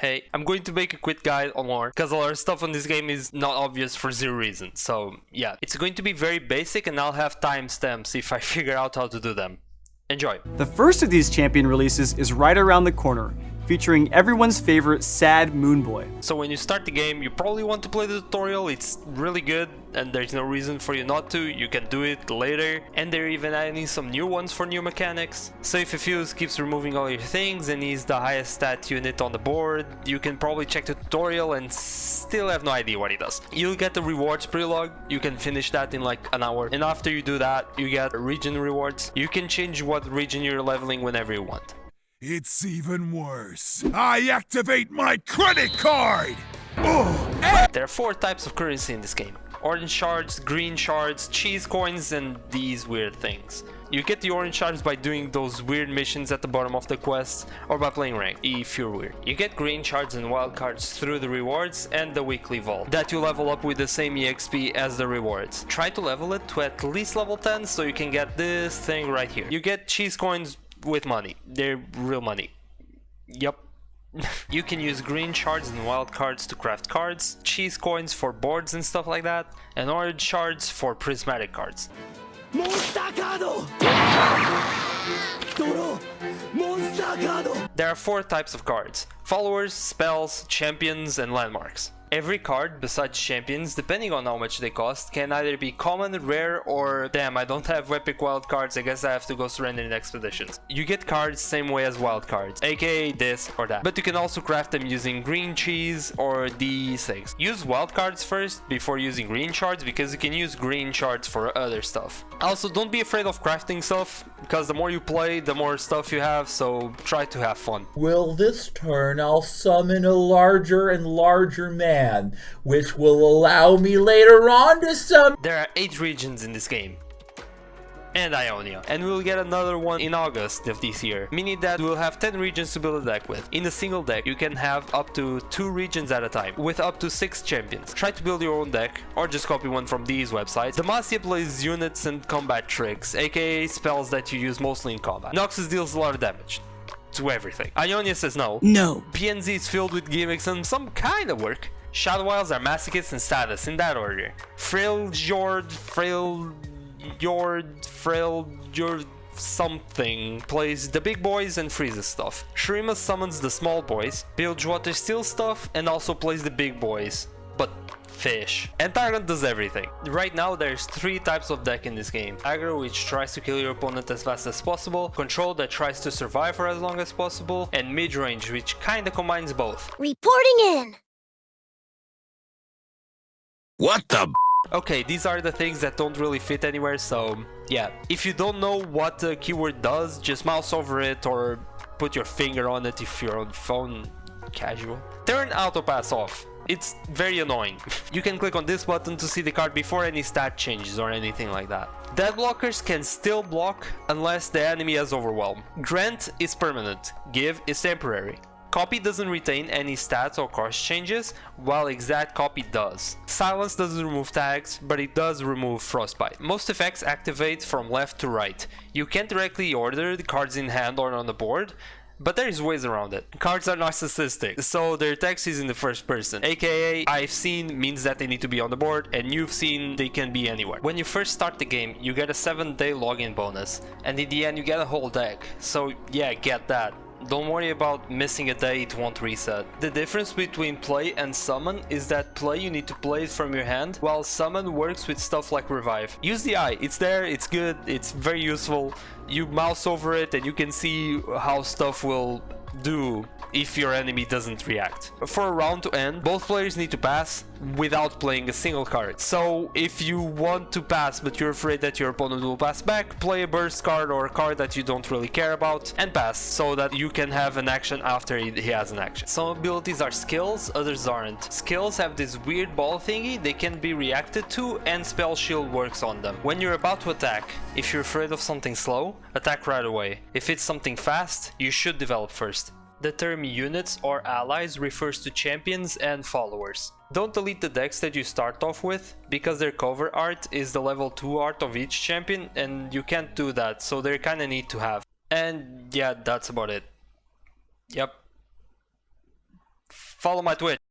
Hey, I'm going to make a quick guide on lore, because a lot of stuff on this game is not obvious for zero reason. So yeah, it's going to be very basic and I'll have timestamps if I figure out how to do them. Enjoy! The first of these champion releases is right around the corner, featuring everyone's favorite sad Moon Boy. So when you start the game, you probably want to play the tutorial. It's really good and there's no reason for you not to. You can do it later, and they're even adding some new ones for new mechanics. So if a fuse keeps removing all your things and he's the highest stat unit on the board, you can probably check the tutorial and still have no idea what he does. You'll get the rewards pre-log. You can finish that in like an hour, and after you do that you get region rewards. You can change what region you're leveling whenever you want. It's even worse. I activate my credit card! Oh. There are 4 types of currency in this game. Orange shards, green shards, cheese coins, and these weird things. You get the orange shards by doing those weird missions at the bottom of the quest, or by playing ranked, if you're weird. You get green shards and wild cards through the rewards and the weekly vault, that you level up with the same EXP as the rewards. Try to level it to at least level 10 so you can get this thing right here. You get cheese coins with money. They're real money. Yup. You can use green shards and wild cards to craft cards, cheese coins for boards and stuff like that, and orange shards for prismatic cards. There are 4 types of cards: followers, spells, champions, and landmarks. Every card, besides champions, depending on how much they cost, can either be common, rare, or damn, I don't have epic wild cards, I guess I have to go surrender in expeditions. You get cards same way as wild cards, aka this or that, but you can also craft them using green cheese or these things. Use wild cards first before using green shards, because you can use green shards for other stuff. Also, don't be afraid of crafting stuff, because the more you play, the more stuff you have, so try to have fun. Will this turn I'll summon a larger and larger man, which will allow me later on to summon. There are 8 regions in this game, and Ionia, and we'll get another one in August of this year, meaning that we'll have 10 regions to build a deck with. In a single deck, you can have up to 2 regions at a time, with up to 6 champions. Try to build your own deck, or just copy one from these websites. Demacia plays units and combat tricks, aka spells that you use mostly in combat. Noxus deals a lot of damage to everything. Ionia says no. No. PNZ is filled with gimmicks and some kind of work. Shadow Wilds are masochists and status, in that order. Freljord something plays the big boys and freezes stuff. Shurima summons the small boys, builds water steel stuff, and also plays the big boys, but fish. And Tyrant does everything. Right now there's 3 types of deck in this game: aggro, which tries to kill your opponent as fast as possible, control, that tries to survive for as long as possible, and mid-range, which kinda combines both. Reporting in! What the? Okay, these are the things that don't really fit anywhere, so yeah. If you don't know what the keyword does, just mouse over it or put your finger on it if you're on phone casual. Turn autopass off. It's very annoying. You can click on this button to see the card before any stat changes or anything like that. Dead blockers can still block unless the enemy has overwhelm. Grant is permanent, give is temporary. Copy doesn't retain any stats or cost changes, while exact copy does. Silence doesn't remove tags, but it does remove frostbite. Most effects activate from left to right. You can't directly order the cards in hand or on the board, but there's ways around it. Cards are narcissistic, so their text is in the first person, aka I've seen means that they need to be on the board, and you've seen they can be anywhere. When you first start the game, you get a 7-day login bonus, and in the end you get a whole deck, so yeah, get that. Don't worry about missing a day, it won't reset. The difference between play and summon is that play you need to play it from your hand, while summon works with stuff like revive. Use the eye, it's there, it's good, it's very useful. You mouse over it and you can see how stuff will do if your enemy doesn't react. For a round to end, both players need to pass without playing a single card. So if you want to pass but you're afraid that your opponent will pass back, play a burst card or a card that you don't really care about and pass, so that you can have an action after he has an action. Some abilities are skills, others aren't. Skills have this weird ball thingy, they can be reacted to, and spell shield works on them. When you're about to attack, if you're afraid of something slow, attack right away. If it's something fast, you should develop first. The term units or allies refers to champions and followers. Don't delete the decks that you start off with, because their cover art is the level 2 art of each champion, and you can't do that, so they're kinda neat to have. And yeah, that's about it. Yep. follow my Twitch.